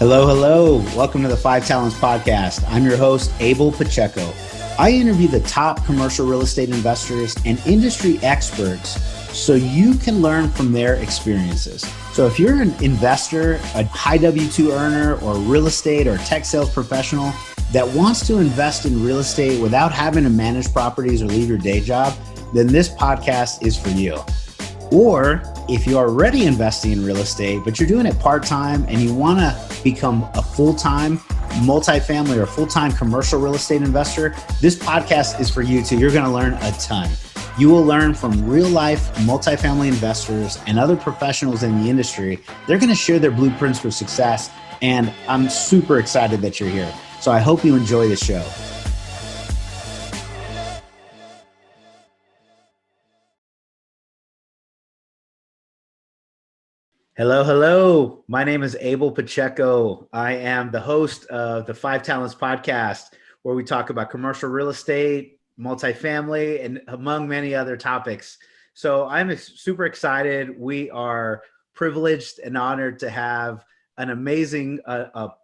Hello, hello. Welcome to the Five Talents Podcast. I'm your host, Abel Pacheco. I interview the top commercial real estate investors and industry experts so you can learn from their experiences. So if you're an investor, a high W-2 earner, or real estate or tech sales professional that wants to invest in real estate without having to manage properties or leave your day job, then this podcast is for you. Or if you're already investing in real estate, but you're doing it part-time and you want to become a full-time multifamily or full-time commercial real estate investor, this podcast is for you too. You're going to learn a ton. You will learn from real-life multifamily investors and other professionals in the industry. They're going to share their blueprints for success, and I'm super excited that you're here. So I hope you enjoy the show. Hello, hello. My name is Abel Pacheco. I am the host of the Five Talents Podcast, where we talk about commercial real estate, multifamily, and among many other topics. So I'm super excited. We are privileged and honored to have an amazing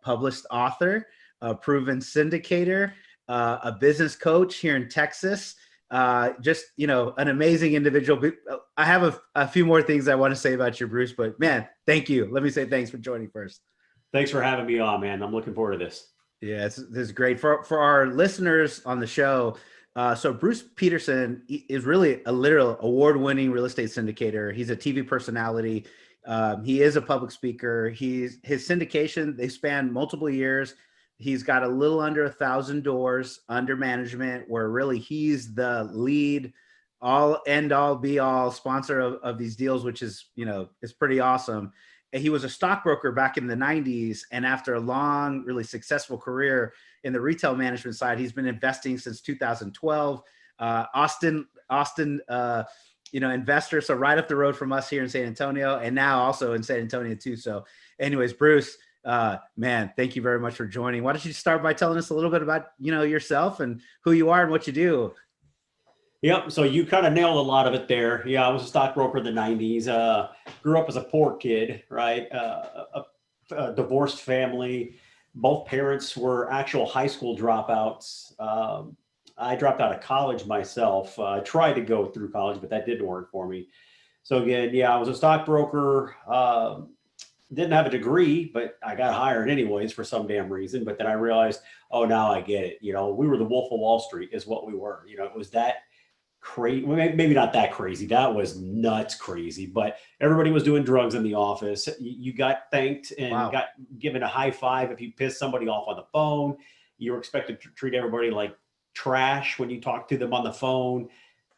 published author, a proven syndicator, a business coach here in Texas. An amazing individual. I have a few more things I want to say about you, Bruce, but man, thank you. Let me say thanks for joining first. Thanks for having me on, man. I'm looking forward to this. Yeah, this is great. For our listeners on the show, so Bruce Petersen is really a literal award-winning real estate syndicator. He's a TV personality. He is a public speaker. His syndication, they span multiple years. He's got a little under 1,000 doors under management, where really he's the lead, end all be all sponsor of these deals, which is, is pretty awesome. And he was a stockbroker back in the 90s. And after a long, really successful career in the retail management side, he's been investing since 2012. Austin, investor. So right up the road from us here in San Antonio, and now also in San Antonio too. So anyways, Bruce, man, thank you very much for joining. Why don't you start by telling us a little bit about, yourself and who you are and what you do? Yep. So you kind of nailed a lot of it there. Yeah, I was a stockbroker in the 90s. Grew up as a poor kid, right? A divorced family. Both parents were actual high school dropouts. I dropped out of college myself. I tried to go through college, but that didn't work for me. So again, yeah, I was a stockbroker. Didn't have a degree, but I got hired anyways for some damn reason. But then I realized, oh, now I get it. We were the Wolf of Wall Street is what we were. It was that crazy. Maybe not that crazy. That was nuts crazy. But everybody was doing drugs in the office. You got thanked and got given a high five if you pissed somebody off on the phone. You were expected to treat everybody like trash when you talked to them on the phone.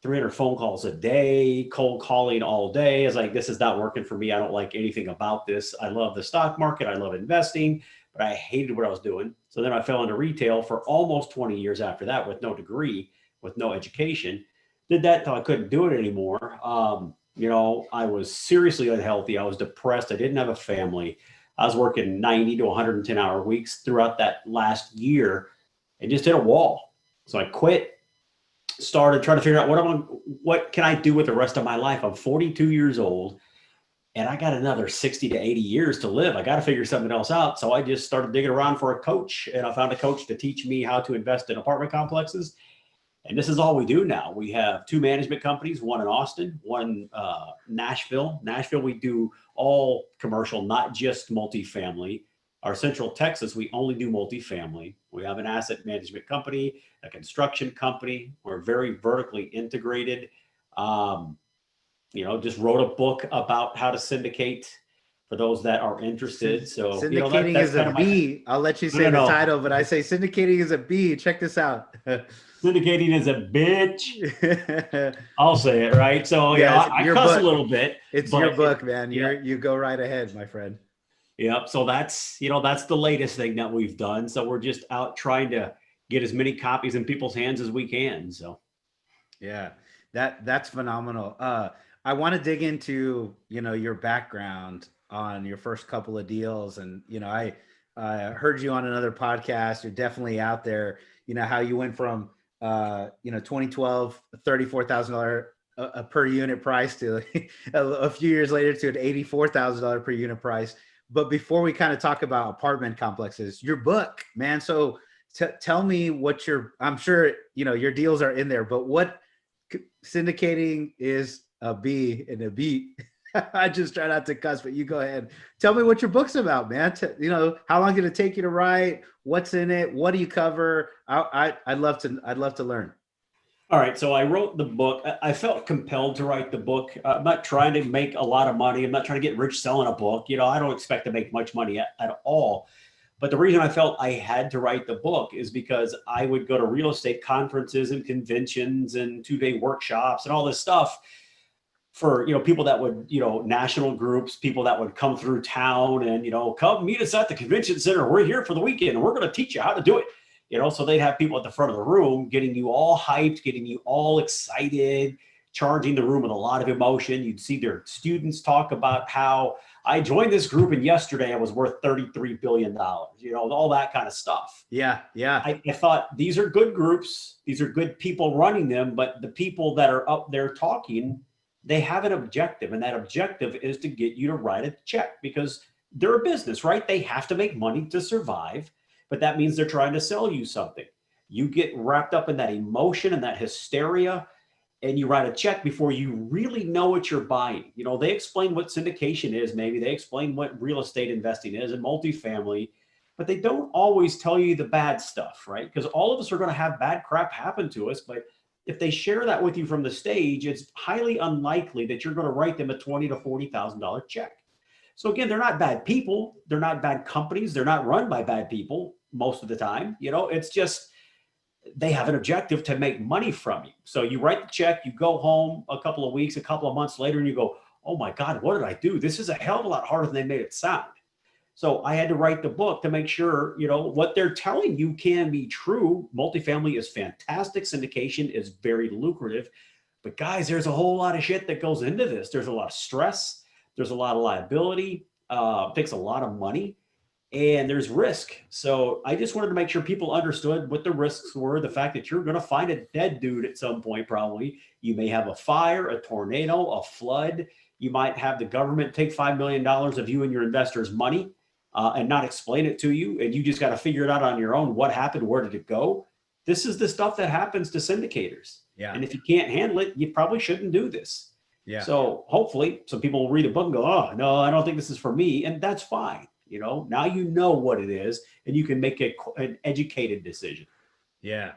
300 phone calls a day, cold calling all day. It's like, this is not working for me. I don't like anything about this. I love the stock market. I love investing, but I hated what I was doing. So then I fell into retail for almost 20 years after that with no degree, with no education. Did that until I couldn't do it anymore. I was seriously unhealthy. I was depressed. I didn't have a family. I was working 90 to 110 hour weeks throughout that last year and just hit a wall. So I quit. Started trying to figure out what can I do with the rest of my life. I'm 42 years old and I got another 60 to 80 years to live. I got to figure something else out. So I just started digging around for a coach, and I found a coach to teach me how to invest in apartment complexes. And this is all we do now. We have two management companies, one in Austin, one Nashville. Nashville, we do all commercial, not just multifamily. Our Central Texas, we only do multifamily. We have an asset management company, a construction company. We're very vertically integrated. Just wrote a book about how to syndicate for those that are interested. So syndicating is a B. I'll let you say the title, but I say syndicating is a B. Check this out. Syndicating is a bitch. I'll say it, right? So I cuss a little bit. It's your book, man. You go right ahead, my friend. Yep. So that's the latest thing that we've done. So we're just out trying to get as many copies in people's hands as we can. So, yeah, that's phenomenal. I want to dig into, your background on your first couple of deals. And, I heard you on another podcast. You're definitely out there, how you went from, 2012, $34,000 per unit price to a few years later to an $84,000 per unit price. but before we kind of talk about apartment complexes, your book, man. So tell me what I'm sure, your deals are in there, but what syndicating is a B and a B. I just try not to cuss, but you go ahead. Tell me what your book's about, man. How long did it take you to write? What's in it? What do you cover? I'd love to learn. All right, so I wrote the book. I felt compelled to write the book. I'm not trying to make a lot of money. I'm not trying to get rich selling a book. I don't expect to make much money at all. But the reason I felt I had to write the book is because I would go to real estate conferences and conventions and 2-day workshops and all this stuff for, people that would, national groups, people that would come through town and, come meet us at the convention center. We're here for the weekend and we're going to teach you how to do it. So they'd have people at the front of the room getting you all hyped, getting you all excited, charging the room with a lot of emotion. You'd see their students talk about how I joined this group and yesterday I was worth $33 billion, all that kind of stuff. Yeah. I thought these are good groups. These are good people running them, but the people that are up there talking, they have an objective, and that objective is to get you to write a check because they're a business, right? They have to make money to survive. But that means they're trying to sell you something. You get wrapped up in that emotion and that hysteria, and you write a check before you really know what you're buying. They explain what syndication is, maybe they explain what real estate investing is and multifamily, but they don't always tell you the bad stuff, right? Because all of us are going to have bad crap happen to us, but if they share that with you from the stage, it's highly unlikely that you're going to write them a $20,000 to $40,000 check. So again, they're not bad people. They're not bad companies. They're not run by bad people most of the time. It's just they have an objective to make money from you. So you write the check, you go home a couple of weeks, a couple of months later, and you go, oh my God, what did I do? This is a hell of a lot harder than they made it sound. So I had to write the book to make sure, what they're telling you can be true. Multifamily is fantastic. Syndication is very lucrative. But guys, there's a whole lot of shit that goes into this. There's a lot of stress. There's a lot of liability. It takes a lot of money. And there's risk. So I just wanted to make sure people understood what the risks were. The fact that you're going to find a dead dude at some point, probably. You may have a fire, a tornado, a flood. You might have the government take $5 million of you and your investors' money and not explain it to you. And you just got to figure it out on your own. What happened? Where did it go? This is the stuff that happens to syndicators. Yeah. And if you can't handle it, you probably shouldn't do this. Yeah. So hopefully some people will read the book and go, oh, no, I don't think this is for me. And that's fine. Now you know what it is and you can make an educated decision. Yeah.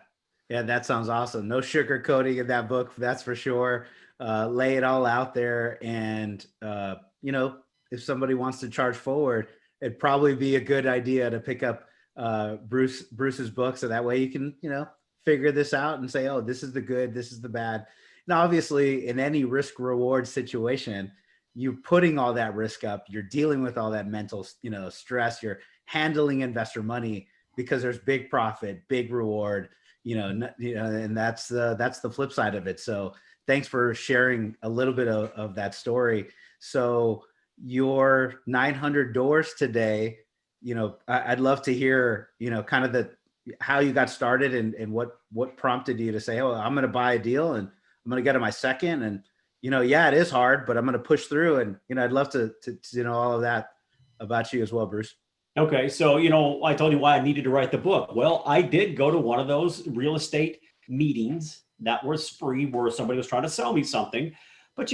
Yeah. That sounds awesome. No sugarcoating in that book. That's for sure. Lay it all out there. And, if somebody wants to charge forward, it'd probably be a good idea to pick up Bruce's book. So that way you can, figure this out and say, oh, this is the good, this is the bad. Now, obviously in any risk reward situation, you're putting all that risk up, you're dealing with all that mental, stress, you're handling investor money because there's big profit, big reward, and that's the flip side of it. So thanks for sharing a little bit of that story. So your 900 doors today, I'd love to hear, kind of how you got started and what prompted you to say, oh, I'm going to buy a deal and I'm going to get to my second. And, yeah, it is hard, but I'm going to push through. And, I'd love to know all of that about you as well, Bruce. Okay. So, I told you why I needed to write the book. Well, I did go to one of those real estate meetings that was free where somebody was trying to sell me something, but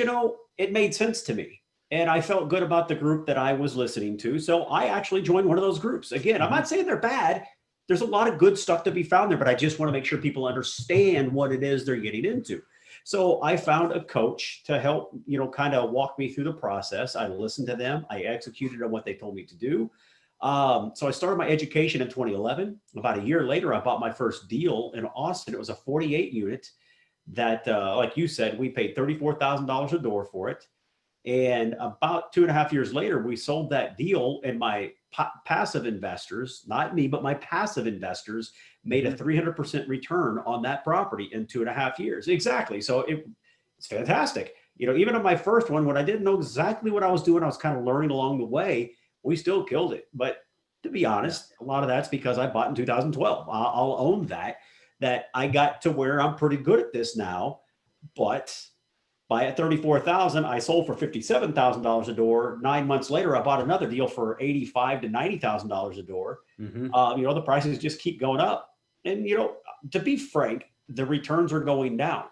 it made sense to me. And I felt good about the group that I was listening to. So I actually joined one of those groups. Again, I'm not saying they're bad. There's a lot of good stuff to be found there, but I just want to make sure people understand what it is they're getting into. So I found a coach to help, kind of walk me through the process. I listened to them. I executed on what they told me to do. So I started my education in 2011. About a year later, I bought my first deal in Austin. It was a 48 unit that, like you said, we paid $34,000 a door for it. And about 2.5 years later, we sold that deal, and my passive investors, not me, but my passive investors made a 300% return on that property in 2.5 years. Exactly. So it's fantastic. Even on my first one, when I didn't know exactly what I was doing, I was kind of learning along the way. We still killed it. But to be honest, a lot of that's because I bought in 2012. I'll own that I got to where I'm pretty good at this now. But Buy at 34,000. I sold for $57,000 a door. 9 months later, I bought another deal for $85,000 to $90,000 a door. The prices just keep going up. And, to be frank, the returns are going down.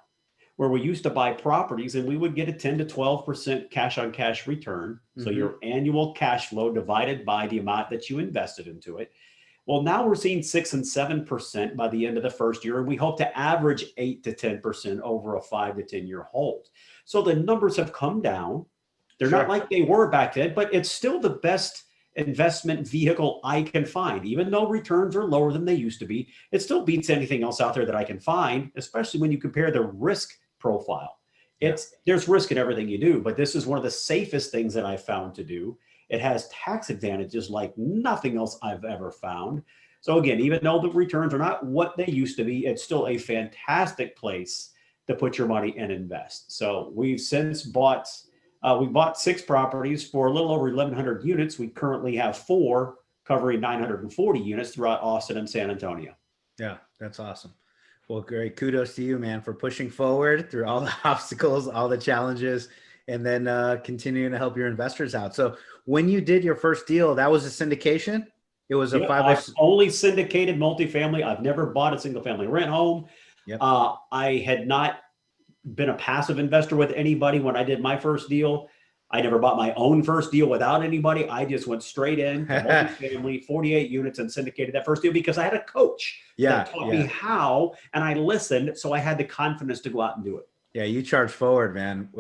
Where we used to buy properties and we would get a 10 to 12% cash on cash return. So your annual cash flow divided by the amount that you invested into it. Well, now we're seeing 6 and 7% by the end of the first year, and we hope to average 8 to 10% over a 5 to 10 year hold. So the numbers have come down. They're not like they were back then, but it's still the best investment vehicle I can find. Even though returns are lower than they used to be, it still beats anything else out there that I can find, especially when you compare the risk profile. There's risk in everything you do, but this is one of the safest things that I've found to do. It has tax advantages like nothing else I've ever found. So again, even though the returns are not what they used to be, it's still a fantastic place to put your money and invest. So we've since bought, we bought 6 properties for a little over 1,100 units. We currently have 4 covering 940 units throughout Austin and San Antonio. Yeah, that's awesome. Well, great. Kudos to you, man, for pushing forward through all the obstacles, all the challenges, and then continuing to help your investors out. So when you did your first deal, that was a syndication? It was a I've only syndicated multifamily. I've never bought a single family rent home. I had not been a passive investor with anybody when I did my first deal. I never bought my own first deal without anybody. I just went straight in to multifamily, 48 units, and syndicated that first deal because I had a coach that taught me how, and I listened, so I had the confidence to go out and do it. Yeah, you charge forward, man.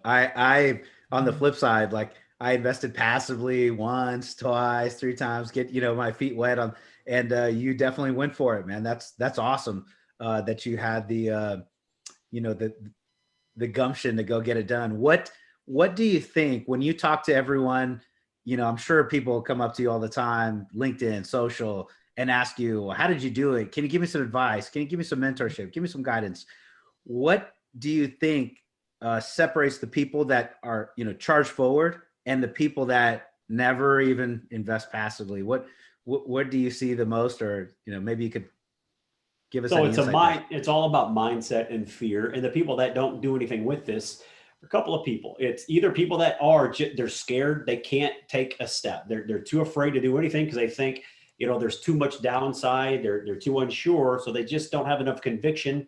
I on the flip side, like I invested passively once, twice, 3 times, get my feet wet on, and you definitely went for it, man. That's awesome that you had the the gumption to go get it done. What do you think when you talk to everyone? I'm sure people come up to you all the time, LinkedIn, social, and ask you, how did you do it? Can you give me some advice? Can you give me some mentorship? Give me some guidance. What do you think separates the people that are, charge forward and the people that never even invest passively? What do you see the most, or, maybe you could give us. So it's all about mindset and fear. And the people that don't do anything with this, a couple of people. It's either people that they're scared, they can't take a step. They're too afraid to do anything because they think, there's too much downside. They're too unsure. So they just don't have enough conviction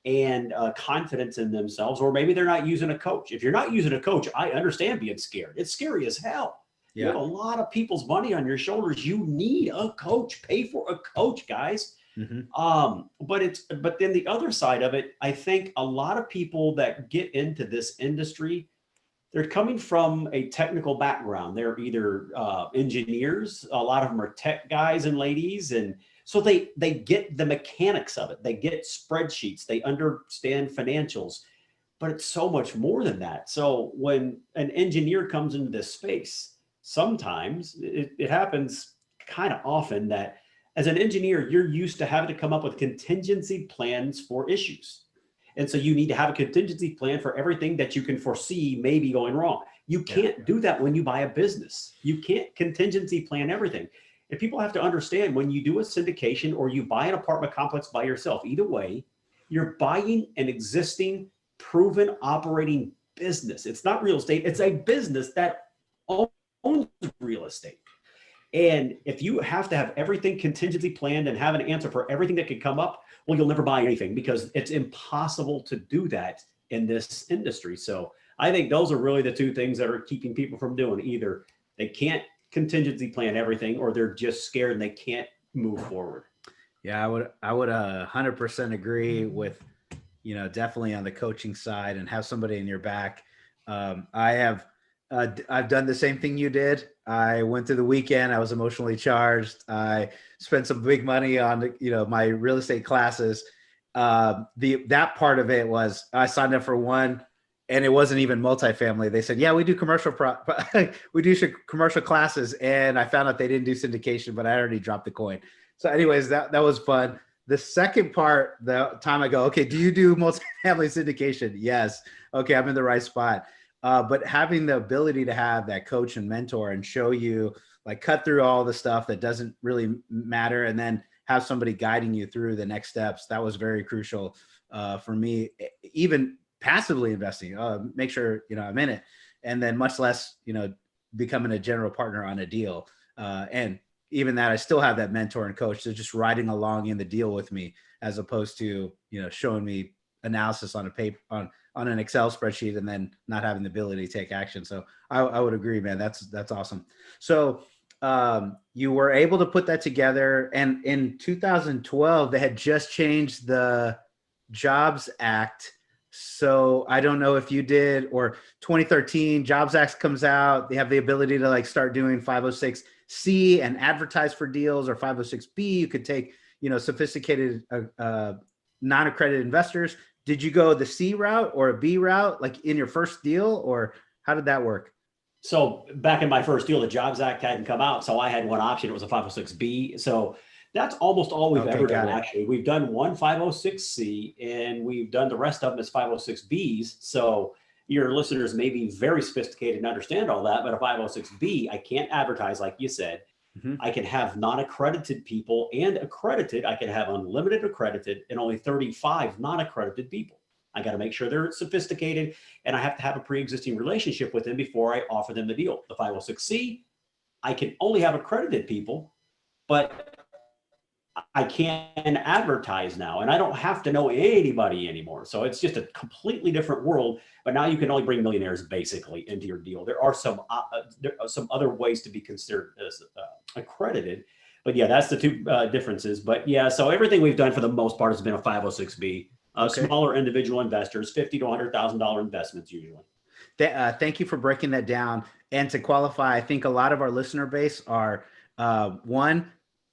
and confidence in themselves, or maybe they're not using a coach. If you're not using a coach, I understand being scared. It's scary as hell. You have a lot of people's money on your shoulders. You need a coach. Pay for a coach, guys. But then the other side of it, I think a lot of people that get into this industry, they're coming from a technical background. They're either engineers. A lot of them are tech guys and ladies. And so they get the mechanics of it. They get spreadsheets. They understand financials, but it's so much more than that. So when an engineer comes into this space, sometimes it happens kind of often that as an engineer, you're used to having to come up with contingency plans for issues. And so you need to have a contingency plan for everything that you can foresee maybe going wrong. You can't do that when you buy a business. You can't contingency plan everything. And people have to understand, when you do a syndication or you buy an apartment complex by yourself, either way, you're buying an existing, proven operating business. It's not real estate. It's a business that owns real estate. And if you have to have everything contingency planned and have an answer for everything that could come up, well, you'll never buy anything because it's impossible to do that in this industry. So I think those are really the 2 things that are keeping people from doing. Either they can't contingency plan everything, or they're just scared and they can't move forward. Yeah, I would 100% agree with, definitely on the coaching side, and have somebody in your back. I've done the same thing you did. I went through the weekend. I was emotionally charged. I spent some big money on, my real estate classes. That part of it was, I signed up for one, and it wasn't even multifamily. They said, yeah, we do commercial commercial classes. And I found out they didn't do syndication, but I already dropped the coin. So anyways, that was fun. The second part, the time I go, okay, do you do multifamily syndication? Yes. Okay, I'm in the right spot. But having the ability to have that coach and mentor and show you, like, cut through all the stuff that doesn't really matter, and then have somebody guiding you through the next steps, that was very crucial for me. Even passively investing, make sure, I'm in it, and then much less, becoming a general partner on a deal. And even that, I still have that mentor and coach. They're just riding along in the deal with me, as opposed to, showing me analysis on a paper, on an Excel spreadsheet, and then not having the ability to take action. So I would agree, man. That's awesome. So you were able to put that together, and in 2012, they had just changed the Jobs Act. So I don't know if you did, or 2013 Jobs Act comes out. They have the ability to like start doing 506C and advertise for deals, or 506B. You could take, sophisticated, non-accredited investors. Did you go the C route or a B route, like in your first deal, or how did that work? So back in my first deal, the Jobs Act hadn't come out. So I had one option. It was a 506B. So that's almost all we've ever done, actually. We've done one 506C, and we've done the rest of them as 506Bs. So your listeners may be very sophisticated and understand all that, but a 506B, I can't advertise, like you said. Mm-hmm. I can have non-accredited people and accredited. I can have unlimited accredited and only 35 non-accredited people. I got to make sure they're sophisticated, and I have to have a pre-existing relationship with them before I offer them the deal. The 506C, I can only have accredited people, but I can advertise now, and I don't have to know anybody anymore. So it's just a completely different world. But now you can only bring millionaires basically into your deal. There are some other ways to be considered as accredited. But yeah, that's the two differences. But yeah, so everything we've done for the most part has been a 506B. Okay. Smaller individual investors, $50,000 to $100,000 investments usually. Thank you for breaking that down. And to qualify, I think a lot of our listener base are one,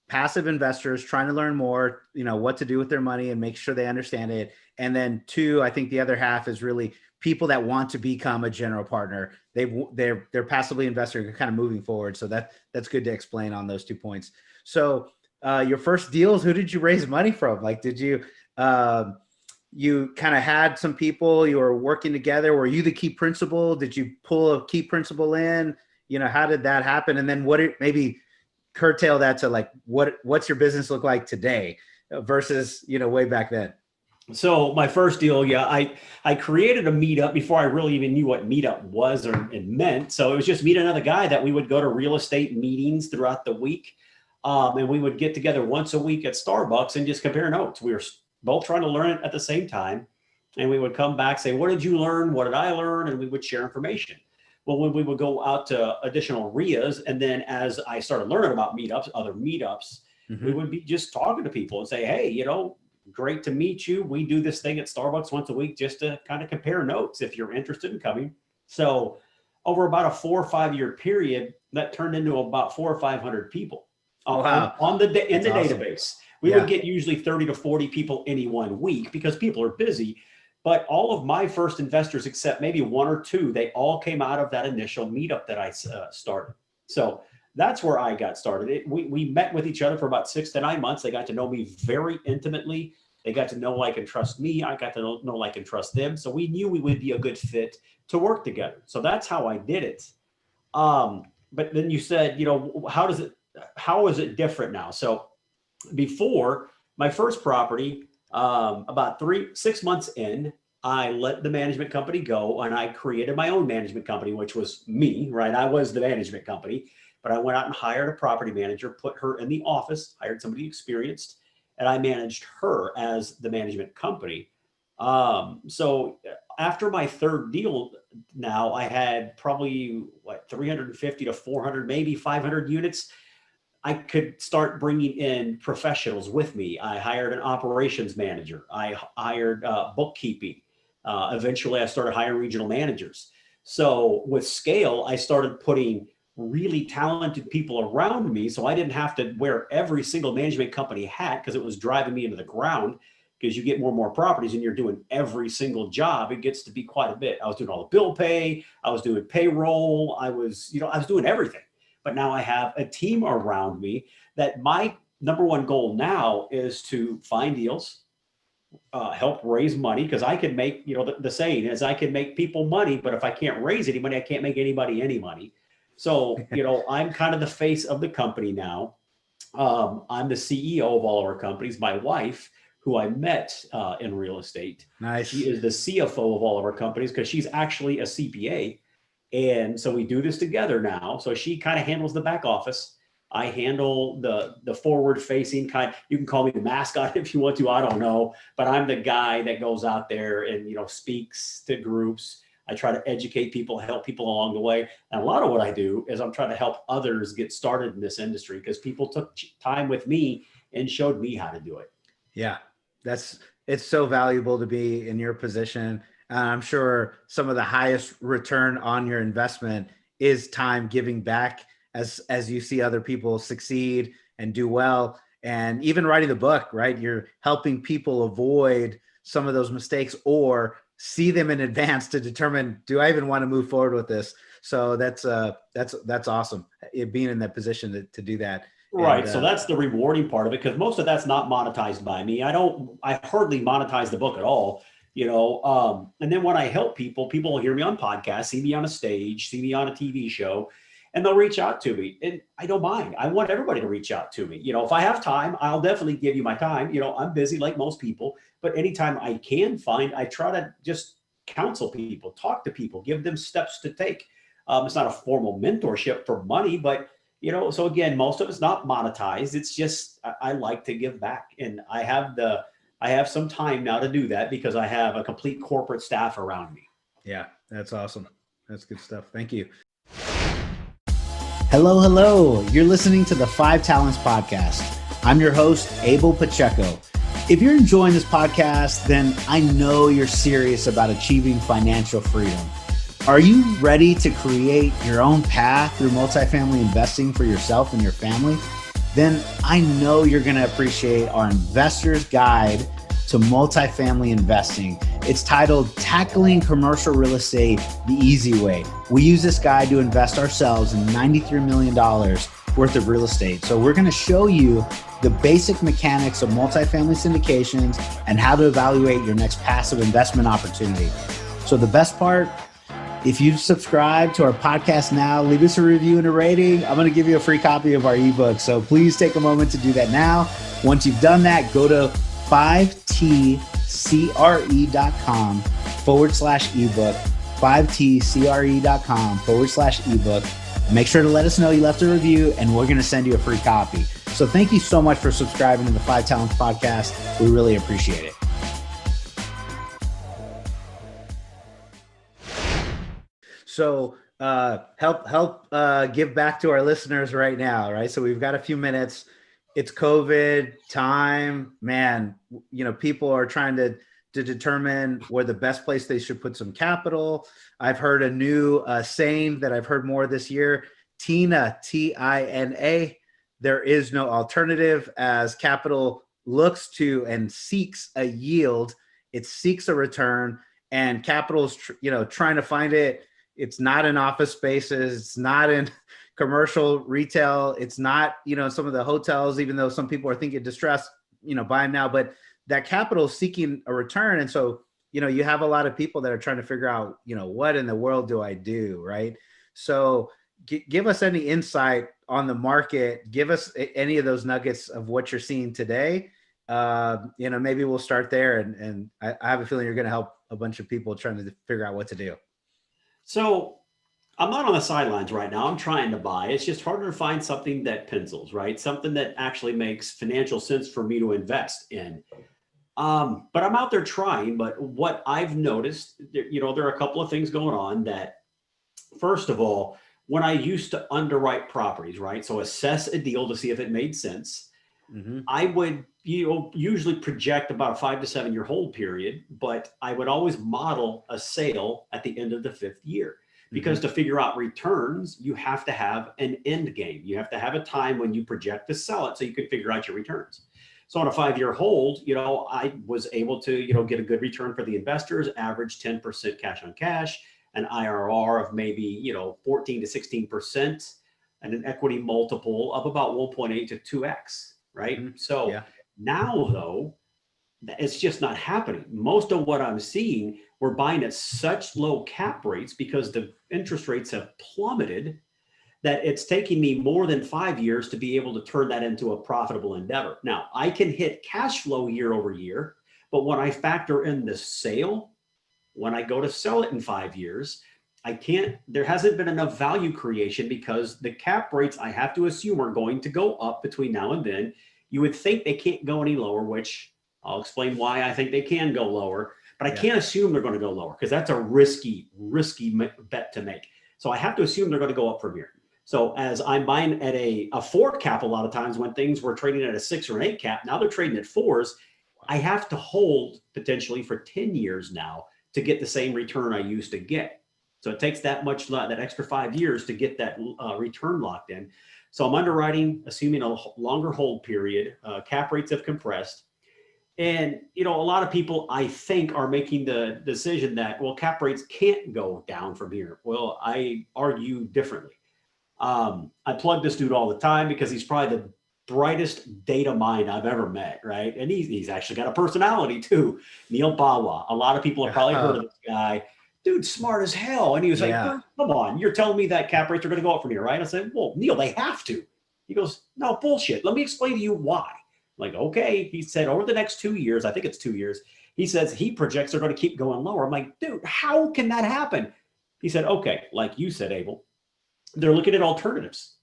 passive investors trying to learn more, what to do with their money and make sure they understand it. And then two, I think the other half is really people that want to become a general partner. They're passively investing, kind of moving forward. So that's good to explain on those 2 points. So your first deals, who did you raise money from? Like, did you you kind of had some people you were working together? Were you the key principal? Did you pull a key principal in? How did that happen? And then maybe curtail that to like, what's your business look like today versus, way back then? So my first deal, I created a meetup before I really even knew what meetup was or it meant. So it was just meet another guy that we would go to real estate meetings throughout the week. And we would get together once a week at Starbucks and just compare notes. We were both trying to learn it at the same time. And we would come back, say, what did you learn? What did I learn? And we would share information. Well, when we would go out to additional RIAs, and then as I started learning about meetups, other meetups, mm-hmm. we would be just talking to people and say, hey, great to meet you. We do this thing at Starbucks once a week just to kind of compare notes if you're interested in coming. So over about a 4 or 5 year period, that turned into about 400 or 500 people in the database. We would get usually 30 to 40 people any 1 week because people are busy. But all of my first investors, except maybe 1 or 2, they all came out of that initial meetup that I started. So that's where I got started. We met with each other for about 6 to 9 months. They got to know me very intimately. They got to know, like, and trust me. I got to know, like, and trust them. So we knew we would be a good fit to work together. So that's how I did it. But then you said, how is it different now? So before my first property, about 6 months in, I let the management company go and I created my own management company, which was me, right? I was the management company, but I went out and hired a property manager, put her in the office, hired somebody experienced, and I managed her as the management company. So after my third deal, now I had probably 350 to 400, maybe 500 units. I could start bringing in professionals with me. I hired an operations manager. I hired bookkeeping. Eventually, I started hiring regional managers. So with scale, I started putting really talented people around me. So I didn't have to wear every single management company hat because it was driving me into the ground. Because you get more and more properties and you're doing every single job, it gets to be quite a bit. I was doing all the bill pay. I was doing payroll. I was doing everything. But now I have a team around me that my number one goal now is to find deals, help raise money, because I can make, the saying is I can make people money, but if I can't raise any money, I can't make anybody any money. So, I'm kind of the face of the company now. I'm the CEO of all of our companies. My wife, who I met in real estate. Nice. She is the CFO of all of our companies because she's actually a CPA. And so we do this together now. So she kind of handles the back office. I handle the forward facing kind. You can call me the mascot if you want to. I don't know, but I'm the guy that goes out there and, speaks to groups. I try to educate people, help people along the way. And a lot of what I do is I'm trying to help others get started in this industry because people took time with me and showed me how to do it. Yeah, it's so valuable to be in your position. And I'm sure some of the highest return on your investment is time giving back as you see other people succeed and do well. And even writing the book, right? You're helping people avoid some of those mistakes or see them in advance to determine, do I even want to move forward with this? So that's awesome. Being in that position to do that. Right. And, so that's the rewarding part of it, because most of that's not monetized by me. I hardly monetize the book at all, and then when I help people will hear me on podcasts, see me on a stage, see me on a TV show, and they'll reach out to me. And I don't mind. I want everybody to reach out to me. If I have time, I'll definitely give you my time. I'm busy like most people, but anytime I can find, I try to just counsel people, talk to people, give them steps to take. It's not a formal mentorship for money, but so again, most of it's not monetized. It's just, I like to give back, and I have some time now to do that because I have a complete corporate staff around me. Yeah, that's awesome. That's good stuff. Thank you. Hello. You're listening to the 5 Talents Podcast. I'm your host, Abel Pacheco. If you're enjoying this podcast, then I know you're serious about achieving financial freedom. Are you ready to create your own path through multifamily investing for yourself and your family? Then I know you're going to appreciate our Investor's Guide to Multifamily Investing. It's titled Tackling Commercial Real Estate the Easy Way. We use this guide to invest ourselves in $93 million worth of real estate. So we're going to show you the basic mechanics of multifamily syndications and how to evaluate your next passive investment opportunity. So the best part, if you subscribe to our podcast now, leave us a review and a rating. I'm going to give you a free copy of our ebook. So please take a moment to do that now. Once you've done that, go to 5tcre.com/ebook, 5tcre.com/ebook. Make sure to let us know you left a review, and we're going to send you a free copy. So thank you so much for subscribing to the 5 Talents Podcast. We really appreciate it. So help give back to our listeners right now, right? So we've got a few minutes. It's COVID time, man. People are trying to determine where the best place they should put some capital. I've heard a new saying that I've heard more this year, TINA, T-I-N-A. There is no alternative as capital looks to and seeks a yield. It seeks a return, and capital's trying to find it. It's not in office spaces. It's not in commercial retail. It's not, some of the hotels, even though some people are thinking distressed, buy them now, but that capital is seeking a return. And so, you have a lot of people that are trying to figure out, what in the world do I do? Right. So give us any insight on the market. Give us any of those nuggets of what you're seeing today. Maybe we'll start there. And I have a feeling you're going to help a bunch of people trying to figure out what to do. So I'm not on the sidelines right now. I'm trying to buy. It's just harder to find something that pencils, right? Something that actually makes financial sense for me to invest in. But I'm out there trying. But what I've noticed, there are a couple of things going on that, first of all, when I used to underwrite properties, right? So assess a deal to see if it made sense. Mm-hmm. I would, usually project about a 5 to 7 year hold period, but I would always model a sale at the end of the 5th year. Because to figure out returns, you have to have an end game. You have to have a time when you project to sell it so you can figure out your returns. So on a 5-year hold, I was able to, get a good return for the investors, average 10% cash on cash, an IRR of maybe, 14 to 16%, and an equity multiple of about 1.8 to 2x, right? Mm-hmm. So yeah. Now, though, it's just not happening. Most of what I'm seeing, we're buying at such low cap rates because the interest rates have plummeted that it's taking me more than 5 years to be able to turn that into a profitable endeavor. Now, I can hit cash flow year over year, but when I factor in the sale, when I go to sell it in 5 years, I can't, there hasn't been enough value creation because the cap rates I have to assume are going to go up between now and then. You would think they can't go any lower, which I'll explain why I think they can go lower, but I can't assume they're going to go lower because that's a risky bet to make. So I have to assume they're going to go up from here. So as I'm buying at a 4 cap, a lot of times when things were trading at a 6 or an 8 cap, now they're trading at 4s. I have to hold potentially for 10 years now to get the same return I used to get. So it takes that extra 5 years to get that return locked in. So I'm underwriting, assuming a longer hold period. Cap rates have compressed. And, a lot of people, I think, are making the decision that, well, cap rates can't go down from here. Well, I argue differently. I plug this dude all the time because he's probably the brightest data mind I've ever met, right? And he's actually got a personality too. Neil Bawa. A lot of people have probably heard of this guy. Dude, smart as hell. And he was like, come on, you're telling me that cap rates are going to go up from here, right? I said, well, Neil, they have to. He goes, no, bullshit. Let me explain to you why. I'm like, okay. He said over the next 2 years, I think it's 2 years, he says he projects they're going to keep going lower. I'm like, dude, how can that happen? He said, okay, like you said, Abel, they're looking at alternatives.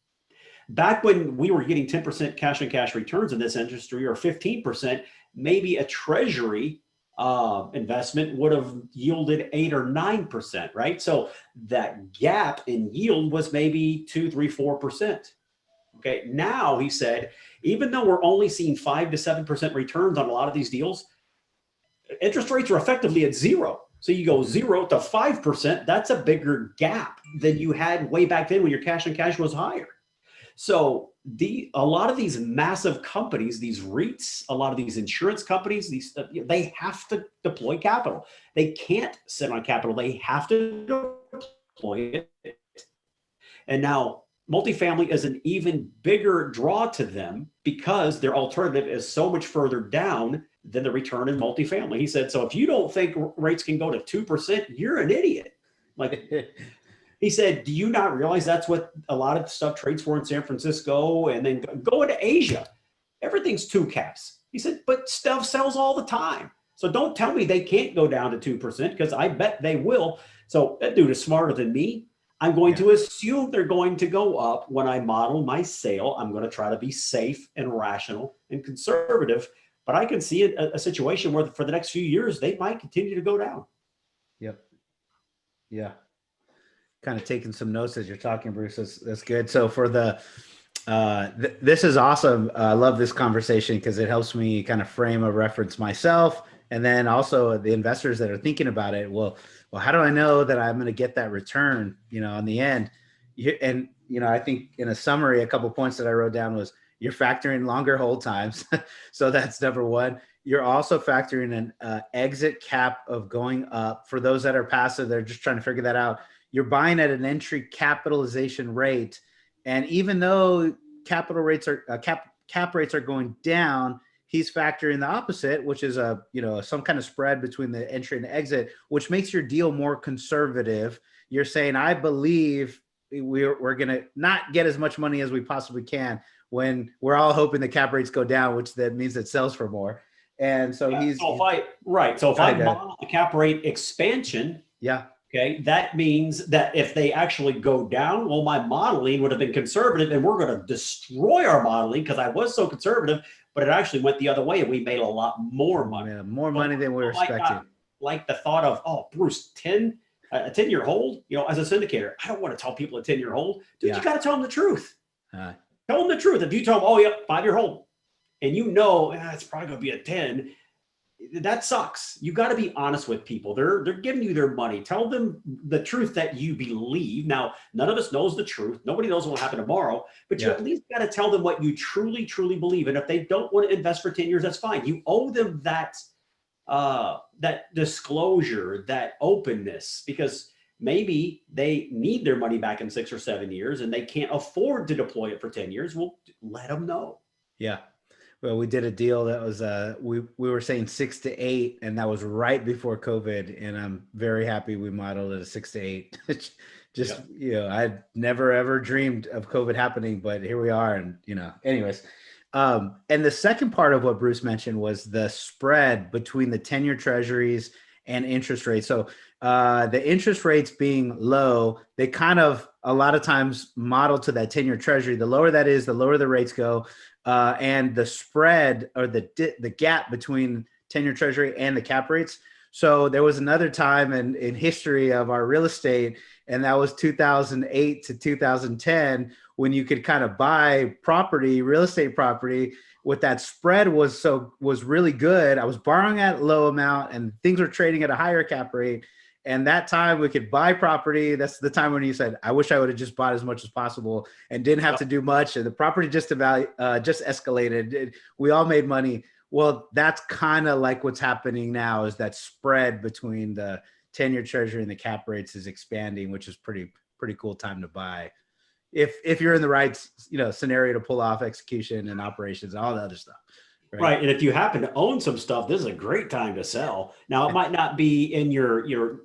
Back when we were getting 10% cash on cash returns in this industry, or 15%, maybe a treasury investment would have yielded 8 or 9%, right? So that gap in yield was maybe 2, 3, 4%. Okay. Now he said, even though we're only seeing 5 to 7% returns on a lot of these deals, interest rates are effectively at zero. So you go 0 to 5%. That's a bigger gap than you had way back then when your cash on cash was higher. So a lot of these massive companies, these REITs, a lot of these insurance companies, they have to deploy capital. They can't sit on capital. They have to deploy it. And now multifamily is an even bigger draw to them because their alternative is so much further down than the return in multifamily. He said, so if you don't think rates can go to 2%, you're an idiot. Like, he said, do you not realize that's what a lot of stuff trades for in San Francisco and then going to Asia? Everything's 2 caps. He said, but stuff sells all the time. So don't tell me they can't go down to 2% because I bet they will. So that dude is smarter than me. I'm going to assume they're going to go up when I model my sale. I'm going to try to be safe and rational and conservative. But I can see a situation where for the next few years, they might continue to go down. Yep. Yeah. Kind of taking some notes as you're talking, Bruce. That's good. So for this is awesome. I love this conversation because it helps me kind of frame a reference myself. And then also the investors that are thinking about it. Well, how do I know that I'm going to get that return, in the end? And, I think in a summary, a couple of points that I wrote down was you're factoring longer hold times. So that's number one. You're also factoring an exit cap of going up. For those that are passive, they're just trying to figure that out. You're buying at an entry capitalization rate. And even though capital rates are cap rates are going down, he's factoring the opposite, which is some kind of spread between the entry and the exit, which makes your deal more conservative. You're saying, I believe we're going to not get as much money as we possibly can when we're all hoping the cap rates go down, which that means it sells for more. And so if I model the cap rate expansion, okay, that means that if they actually go down, well, my modeling would have been conservative and we're going to destroy our modeling because I was so conservative, but it actually went the other way and we made a lot more money. Yeah, more money than we were expecting. Like the thought of, oh, Bruce, a 10-year hold, as a syndicator, I don't want to tell people a 10-year hold. Dude, you got to tell them the truth. Tell them the truth. If you tell them, oh, yeah, 5-year hold, and it's probably going to be a 10, that sucks. You got to be honest with people. They're giving you their money. Tell them the truth that you believe. Now, none of us knows the truth. Nobody knows what will happen tomorrow, but you at least got to tell them what you truly, truly believe. And if they don't want to invest for 10 years, that's fine. You owe them that disclosure, that openness, because maybe they need their money back in 6 or 7 years and they can't afford to deploy it for 10 years. Well, let them know. Yeah. Well, we did a deal that was we were saying 6 to 8, and that was right before COVID. And I'm very happy we modeled it a 6 to 8. just, I'd never, ever dreamed of COVID happening, but here we are. And, anyways. And the second part of what Bruce mentioned was the spread between the 10-year treasuries and interest rates. So the interest rates being low, they kind of a lot of times model to that 10-year treasury. The lower that is, the lower the rates go. And the spread or the gap between 10-year treasury and the cap rates. So there was another time in history of our real estate, and that was 2008 to 2010, when you could kind of buy real estate property with that spread was really good. I was borrowing at a low amount and things were trading at a higher cap rate. And that time we could buy property. That's the time when you said, I wish I would have just bought as much as possible and didn't have to do much. And the property just escalated. We all made money. Well, that's kind of like what's happening now, is that spread between the 10-year treasury and the cap rates is expanding, which is pretty cool time to buy. If you're in the right, scenario to pull off execution and operations and all the other stuff. Right. And if you happen to own some stuff, this is a great time to sell. Now, it might not be in your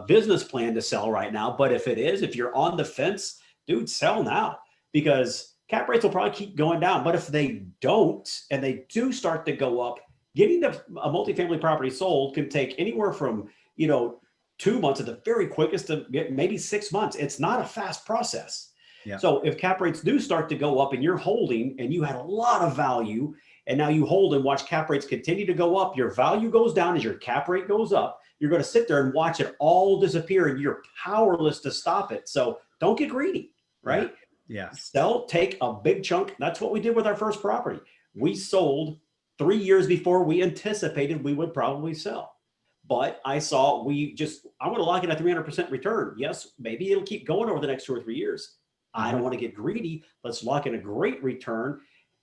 business plan to sell right now, but if it is, if you're on the fence, dude, sell now, because cap rates will probably keep going down. But if they don't, and they do start to go up, getting a multifamily property sold can take anywhere from, 2 months at the very quickest to maybe 6 months. It's not a fast process. Yeah. So if cap rates do start to go up and you're holding and you had a lot of value, and now you hold and watch cap rates continue to go up, your value goes down as your cap rate goes up. You're going to sit there and watch it all disappear, and you're powerless to stop it. So don't get greedy, right? Yeah. Sell, take a big chunk. That's what we did with our first property. We sold 3 years before we anticipated we would probably sell. But I saw I want to lock in a 300% return. Yes, maybe it'll keep going over the next 2 or 3 years. I don't want to get greedy. Let's lock in a great return.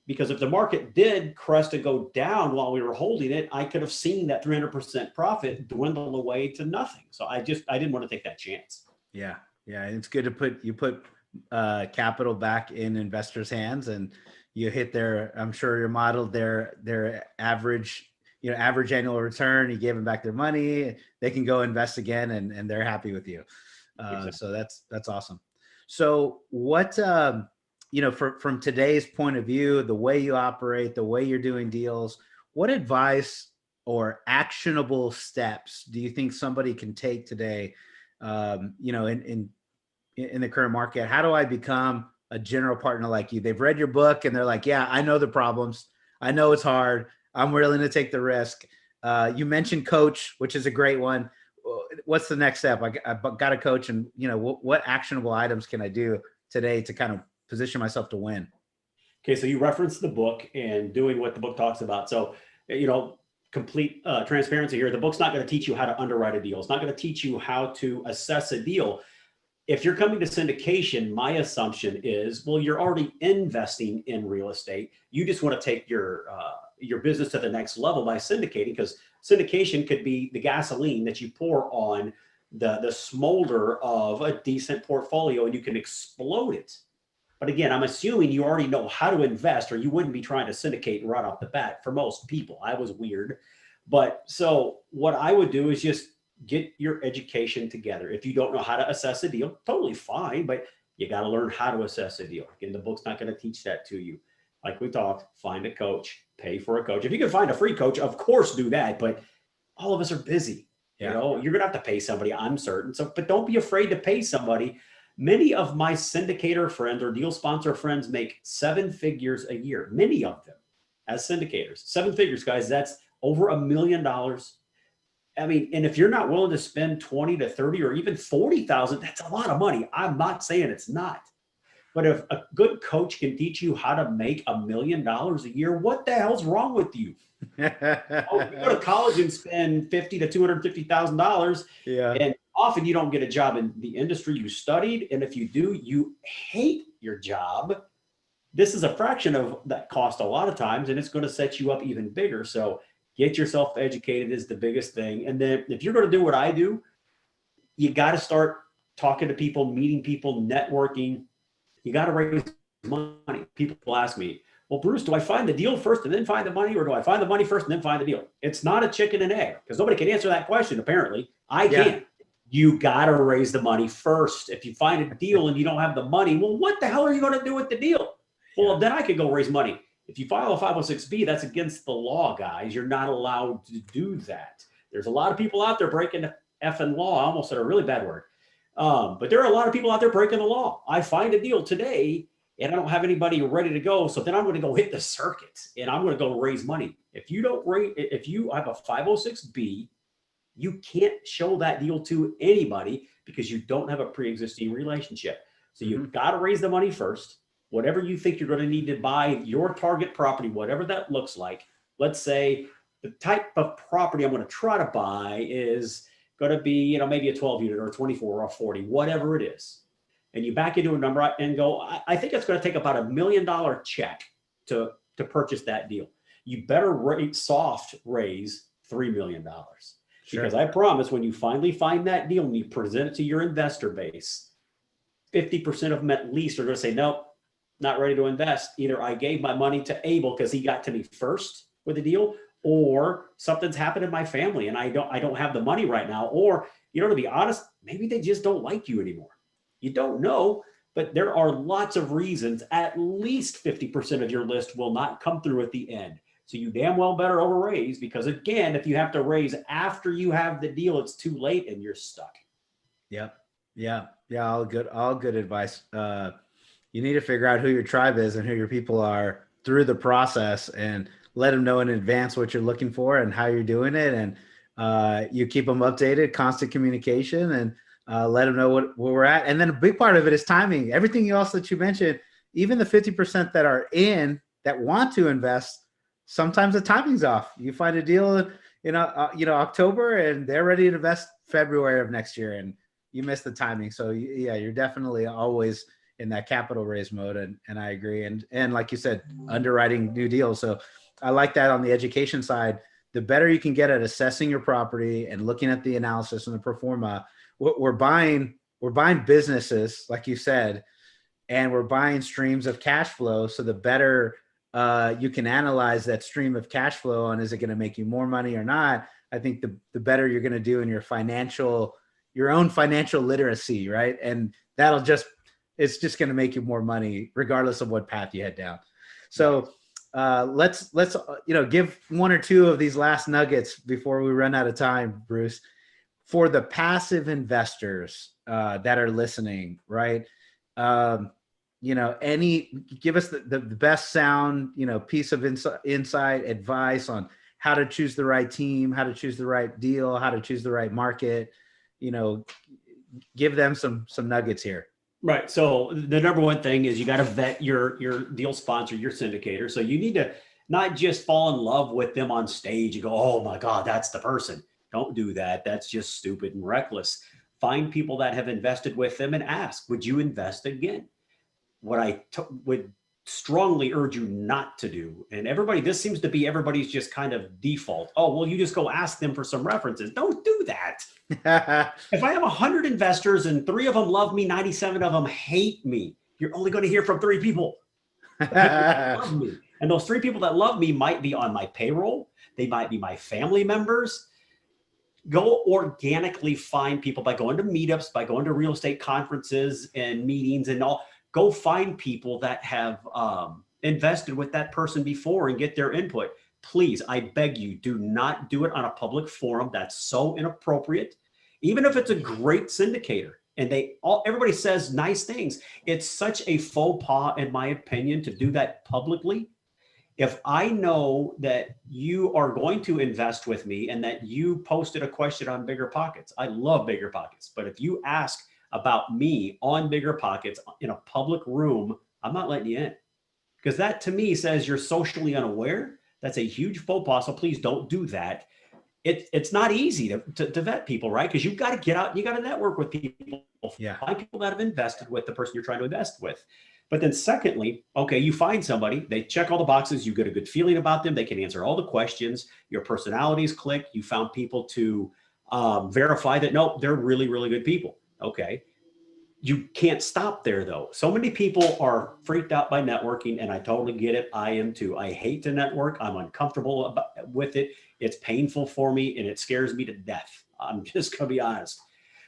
Because if the market did crest and go down while we were holding it, I could have seen that 300% profit dwindle away to nothing. So I didn't want to take that chance. Yeah. It's good to put capital back in investors' hands, and you hit I'm sure you modeled their average annual return. You gave them back their money. They can go invest again, and they're happy with you. Exactly. So that's awesome. So what, from today's point of view, the way you operate, the way you're doing deals, what advice or actionable steps do you think somebody can take today, in the current market? How do I become a general partner like you? They've read your book and they're like, yeah, I know the problems. I know it's hard. I'm willing to take the risk. You mentioned coach, which is a great one. What's the next step? I've got a coach, and what actionable items can I do today to kind of position myself to win? Okay. So you referenced the book and doing what the book talks about. So, complete transparency here. The book's not going to teach you how to underwrite a deal. It's not going to teach you how to assess a deal. If you're coming to syndication, my assumption is, well, you're already investing in real estate. You just want to take your business to the next level by syndicating, because syndication could be the gasoline that you pour on the smolder of a decent portfolio, and you can explode it. But again, I'm assuming you already know how to invest, or you wouldn't be trying to syndicate right off the bat. For most people, I was weird. But so what I would do is just get your education together. If you don't know how to assess a deal, totally fine, but you got to learn how to assess a deal. Again, the book's not going to teach that to you. Like we talked, find a coach, pay for a coach. If you can find a free coach, of course do that, but all of us are busy. Yeah. You're going to have to pay somebody, I'm certain. So, but don't be afraid to pay somebody. Many of my syndicator friends or deal sponsor friends make 7 figures a year. Many of them as syndicators, 7 figures, guys. That's over $1 million. I mean, and if you're not willing to spend 20 to 30 or even 40,000, that's a lot of money. I'm not saying it's not. But if a good coach can teach you how to make $1 million a year, what the hell's wrong with you? You go to college and spend $50,000 to $250,000. Yeah. And often you don't get a job in the industry you studied. And if you do, you hate your job. This is a fraction of that cost a lot of times, and it's going to set you up even bigger. So get yourself educated is the biggest thing. And then if you're going to do what I do, you got to start talking to people, meeting people, networking. You got to raise money. People ask me, well, Bruce, do I find the deal first and then find the money, or do I find the money first and then find the deal? It's not a chicken and egg, because nobody can answer that question. Apparently I can. You got to raise the money first. If you find a deal and you don't have the money, well, what the hell are you going to do with the deal? Well, then I could go raise money. If you file a 506B, that's against the law, guys. You're not allowed to do that. There's a lot of people out there breaking the effing law. I almost said a really bad word. But there are a lot of people out there breaking the law. I find a deal today and I don't have anybody ready to go. So then I'm going to go hit the circuit and I'm going to go raise money. If you have a 506B, you can't show that deal to anybody because you don't have a pre-existing relationship. So you've got to raise the money first. Whatever you think you're going to need to buy your target property, whatever that looks like. Let's say the type of property I'm going to try to buy is going to be, maybe a 12 unit or a 24 or a 40, whatever it is. And you back into a number and go, I think it's going to take about $1 million check to purchase that deal. You better raise $3 million. Sure. Because I promise when you finally find that deal and you present it to your investor base, 50% of them at least are going to say, nope, not ready to invest. Either I gave my money to Abel because he got to me first with the deal, or something's happened in my family and I don't have the money right now. Or, to be honest, maybe they just don't like you anymore. You don't know, but there are lots of reasons. At least 50% of your list will not come through at the end. So you damn well better overraise, because again, if you have to raise after you have the deal, it's too late and you're stuck. Yep. Yeah. All good advice. You need to figure out who your tribe is and who your people are through the process, and let them know in advance what you're looking for and how you're doing it. And you keep them updated, constant communication, and let them know where we're at. And then a big part of it is timing. Everything else that you mentioned, even the 50% that are that want to invest, sometimes the timing's off. You find a deal in October and they're ready to invest February of next year, and you miss the timing. So yeah, you're definitely always in that capital raise mode. And I agree. And like you said, underwriting new deals. So I like that on the education side. The better you can get at assessing your property and looking at the analysis and the pro forma, we're buying businesses, like you said, and we're buying streams of cash flow. So the better you can analyze that stream of cash flow on, is it going to make you more money or not? I think the better you're going to do in your own financial literacy, right? And it's just going to make you more money regardless of what path you head down. So let's give one or two of these last nuggets before we run out of time, Bruce, for the passive investors that are listening, right? Give us the best sound, piece of insight, advice on how to choose the right team, how to choose the right deal, how to choose the right market. Give them some nuggets here. Right. So the number one thing is you got to vet your deal sponsor, your syndicator. So you need to not just fall in love with them on stage and go, oh my God, that's the person. Don't do that. That's just stupid and reckless. Find people that have invested with them and ask, would you invest again? What I would strongly urge you not to do, and this seems to be everybody's just kind of default. Oh, well, you just go ask them for some references. Don't do that. If I have 100 investors and 3 of them love me, 97 of them hate me, you're only going to hear from 3 people that love me. And those 3 people that love me might be on my payroll. They might be my family members. Go organically find people by going to meetups, by going to real estate conferences and meetings and all. Go find people that have invested with that person before and get their input. Please, I beg you, do not do it on a public forum. That's so inappropriate. Even if it's a great syndicator and everybody says nice things, it's such a faux pas, in my opinion, to do that publicly. If I know that you are going to invest with me and that you posted a question on Bigger Pockets, I love Bigger Pockets, but if you ask about me on Bigger Pockets in a public room, I'm not letting you in, because that to me says you're socially unaware. That's a huge faux pas. So please don't do that. It's not easy to vet people, right? Because you've got to get out and you got to network with people. Yeah. Find people that have invested with the person you're trying to invest with. But then secondly, okay, you find somebody, they check all the boxes, you get a good feeling about them, they can answer all the questions, your personalities click, you found people to verify that, nope, they're really, really good people. Okay. You can't stop there though. So many people are freaked out by networking, and I totally get it. I am too. I hate to network. I'm uncomfortable with it. It's painful for me and it scares me to death. I'm just going to be honest.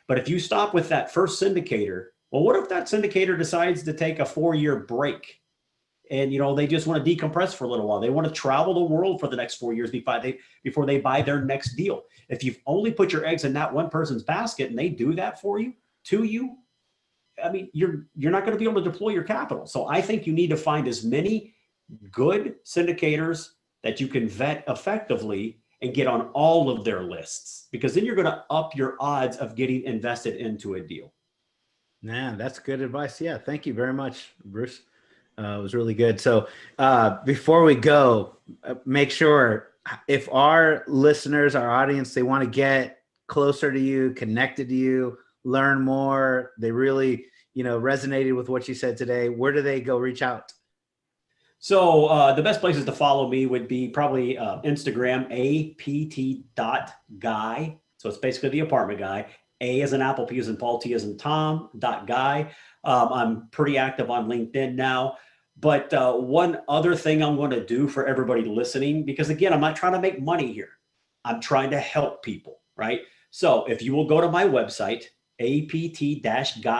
But if you stop with that first syndicator, well, what if that syndicator decides to take a 4-year break? And, they just want to decompress for a little while. They want to travel the world for the next 4 years before they buy their next deal. If you've only put your eggs in that one person's basket and they do that for you, to you, I mean, you're not going to be able to deploy your capital. So I think you need to find as many good syndicators that you can vet effectively and get on all of their lists, because then you're going to up your odds of getting invested into a deal. Man, that's good advice. Yeah. Thank you very much, Bruce. It was really good. So before we go, make sure if our listeners, our audience, they want to get closer to you, connected to you, learn more, they really, resonated with what you said today, where do they go reach out? So the best places to follow me would be probably Instagram, apt.guy. So it's basically the apartment guy. A as in Apple, P as in Paul, T as in Tom, .guy. I'm pretty active on LinkedIn now. But one other thing I'm going to do for everybody listening, because again, I'm not trying to make money here. I'm trying to help people, right? So if you will go to my website, apt-guy.com,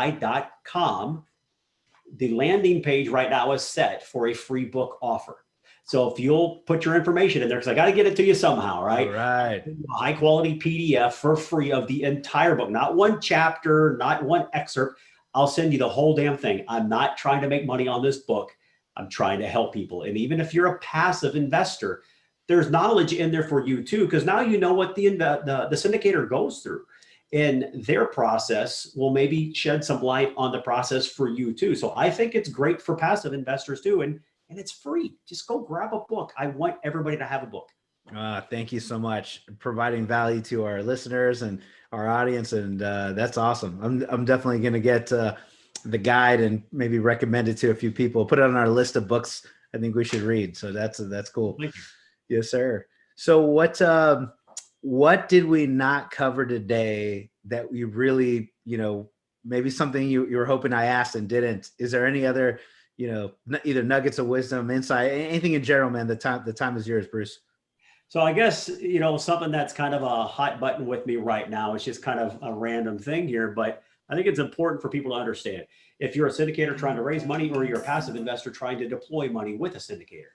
the landing page right now is set for a free book offer. So if you'll put your information in there, because I got to get it to you somehow, right? All right. High quality PDF for free of the entire book, not one chapter, not one excerpt. I'll send you the whole damn thing. I'm not trying to make money on this book. I'm trying to help people. And even if you're a passive investor, there's knowledge in there for you too, because now you know what the syndicator goes through. And their process will maybe shed some light on the process for you too. So I think it's great for passive investors too. And it's free. Just go grab a book. I want everybody to have a book. Thank you so much for providing value to our listeners and our audience. And that's awesome. I'm definitely going to get the guide and maybe recommend it to a few people, put it on our list of books I think we should read. So that's cool. Thank you. Yes, sir. So what did we not cover today that we really, maybe something you were hoping I asked and didn't? Is there any other, either nuggets of wisdom, insight, anything in general, man? The time is yours, Bruce. So I guess, something that's kind of a hot button with me right now. It's just kind of a random thing here, but I think it's important for people to understand. If you're a syndicator trying to raise money, or you're a passive investor trying to deploy money with a syndicator,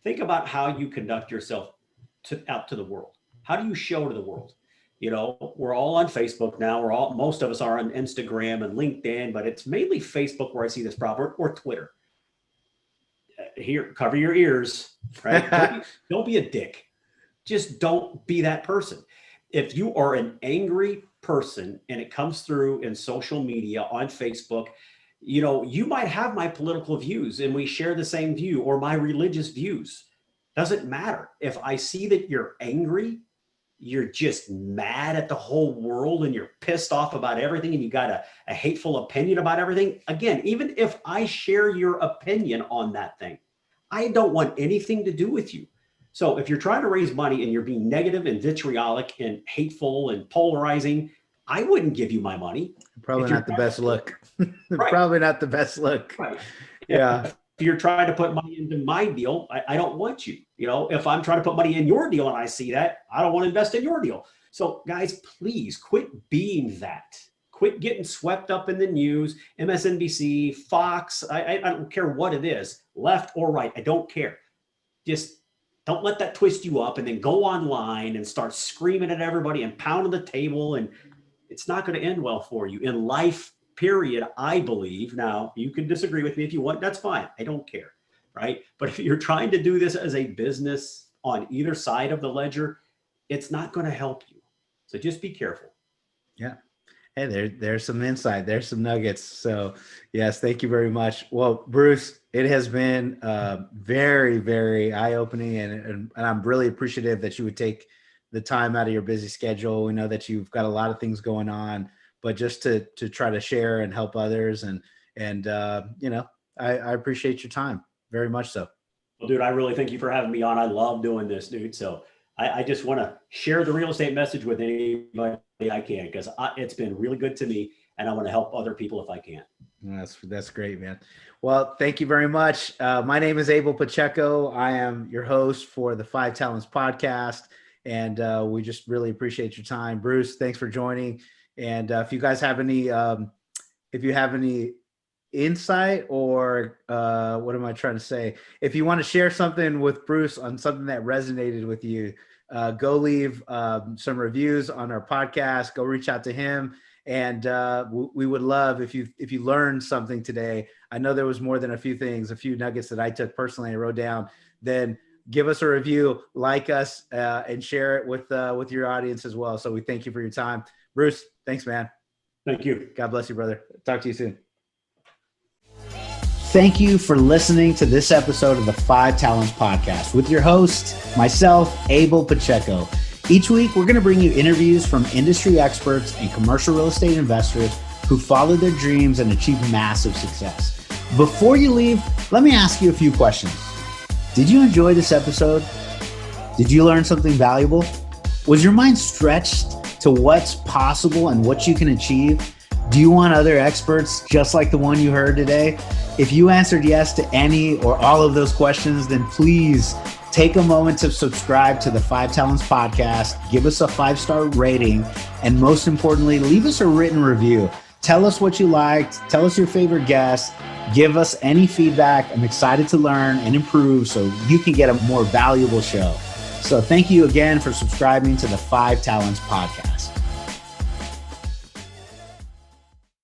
think about how you conduct yourself out to the world. How do you show to the world? We're all on Facebook now. Most of us are on Instagram and LinkedIn, but it's mainly Facebook where I see this problem, or Twitter. Here, cover your ears, right? Don't be a dick. Just don't be that person. If you are an angry person and it comes through in social media, on Facebook, you might have my political views and we share the same view, or my religious views. Doesn't matter. If I see that you're angry, you're just mad at the whole world and you're pissed off about everything and you got a hateful opinion about everything. Again, even if I share your opinion on that thing, I don't want anything to do with you. So if you're trying to raise money and you're being negative and vitriolic and hateful and polarizing, I wouldn't give you my money. Probably not the best look. Right. Probably not the best look. Right. Yeah. If you're trying to put money into my deal, I don't want you. If I'm trying to put money in your deal and I see that, I don't want to invest in your deal. So guys, please quit being that. Quit getting swept up in the news, MSNBC, Fox. I don't care what it is, left or right. I don't care. Just don't let that twist you up and then go online and start screaming at everybody and pounding the table. And it's not going to end well for you in life, period, I believe. Now, you can disagree with me if you want. That's fine. I don't care. Right. But if you're trying to do this as a business on either side of the ledger, it's not going to help you. So just be careful. Yeah. Hey, there's some insight. There's some nuggets. So yes, thank you very much. Well, Bruce, it has been very, very eye-opening, and I'm really appreciative that you would take the time out of your busy schedule. We know that you've got a lot of things going on, but just to try to share and help others, and I appreciate your time very much. So, well, dude, I really thank you for having me on. I love doing this, dude. So I just want to share the real estate message with anybody I can, because it's been really good to me, and I want to help other people if I can. That's great, man. Well, thank you very much. My name is Abel Pacheco. I am your host for the 5 Talents podcast, and we just really appreciate your time. Bruce, thanks for joining. And if you guys have any, insight or what am I trying to say? If you want to share something with Bruce on something that resonated with you, go leave some reviews on our podcast. Go reach out to him, and we would love if you learned something today. I know there was more than a few things, a few nuggets that I took personally and wrote down. Then give us a review, like us, and share it with your audience as well. So we thank you for your time, Bruce. Thanks, man. Thank you. God bless you, brother. Talk to you soon. Thank you for listening to this episode of the 5 Talents Podcast with your host, myself, Abel Pacheco. Each week, we're going to bring you interviews from industry experts and commercial real estate investors who follow their dreams and achieve massive success. Before you leave, let me ask you a few questions. Did you enjoy this episode? Did you learn something valuable? Was your mind stretched to what's possible and what you can achieve? Do you want other experts just like the one you heard today? If you answered yes to any or all of those questions, then please take a moment to subscribe to the 5 Talents Podcast, give us a 5-star rating, and most importantly, leave us a written review. Tell us what you liked, tell us your favorite guest, give us any feedback. I'm excited to learn and improve so you can get a more valuable show. So thank you again for subscribing to the 5 Talents Podcast.